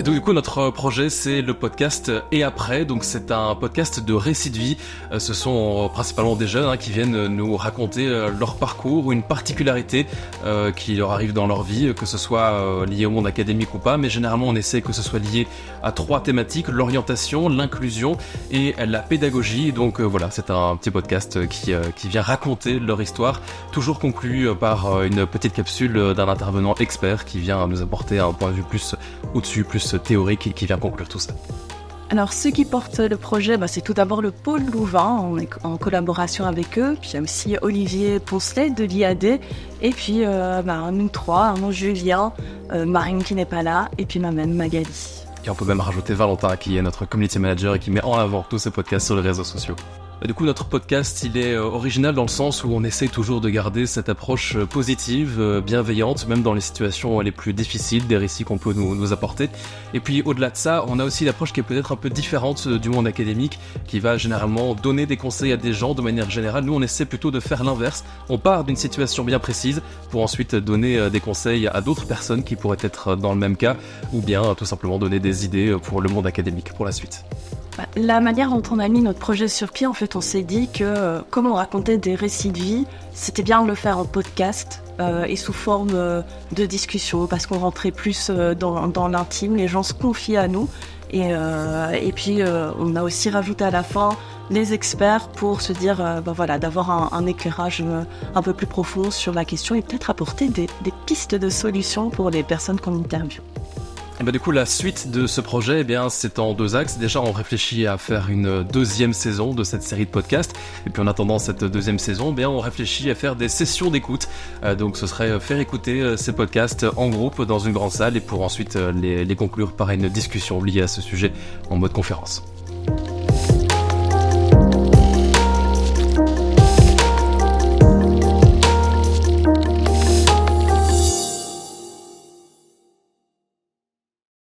Et donc du coup notre projet c'est le podcast Et Après, donc c'est un podcast de récits de vie. Ce sont principalement des jeunes qui viennent nous raconter leur parcours ou une particularité qui leur arrive dans leur vie, que ce soit lié au monde académique ou pas, mais généralement on essaie que ce soit lié à 3 thématiques: l'orientation, l'inclusion et la pédagogie. Donc voilà, c'est un petit podcast qui vient raconter leur histoire, toujours conclu par une petite capsule d'un intervenant expert qui vient nous apporter un point de vue plus au-dessus, plus théorique, et qui vient conclure tout ça. Alors, ceux qui portent le projet, c'est tout d'abord le pôle Louvain, on est en collaboration avec eux. Puis il y a aussi Olivier Poncelet de l'IAD. Et puis, nous 3, Julien, Marine qui n'est pas là, et puis moi-même, Magali. Et on peut même rajouter Valentin qui est notre community manager et qui met en avant tous ces podcasts sur les réseaux sociaux. Du coup, notre podcast, il est original dans le sens où on essaie toujours de garder cette approche positive, bienveillante, même dans les situations les plus difficiles, des récits qu'on peut nous apporter. Et puis, au-delà de ça, on a aussi l'approche qui est peut-être un peu différente du monde académique, qui va généralement donner des conseils à des gens de manière générale. Nous, on essaie plutôt de faire l'inverse. On part d'une situation bien précise pour ensuite donner des conseils à d'autres personnes qui pourraient être dans le même cas, ou bien tout simplement donner des idées pour le monde académique pour la suite. La manière dont on a mis notre projet sur pied, en fait, on s'est dit que comme on racontait des récits de vie, c'était bien de le faire en podcast et sous forme de discussion, parce qu'on rentrait plus dans l'intime, les gens se confient à nous. Et puis, on a aussi rajouté à la fin les experts pour se dire d'avoir un éclairage un peu plus profond sur la question et peut-être apporter des pistes de solutions pour les personnes qu'on interviewe. Et du coup, la suite de ce projet, c'est en 2 axes. Déjà, on réfléchit à faire une 2e saison de cette série de podcasts. Et puis, en attendant cette 2e saison, on réfléchit à faire des sessions d'écoute. Donc, ce serait faire écouter ces podcasts en groupe dans une grande salle et pour ensuite les conclure par une discussion liée à ce sujet en mode conférence.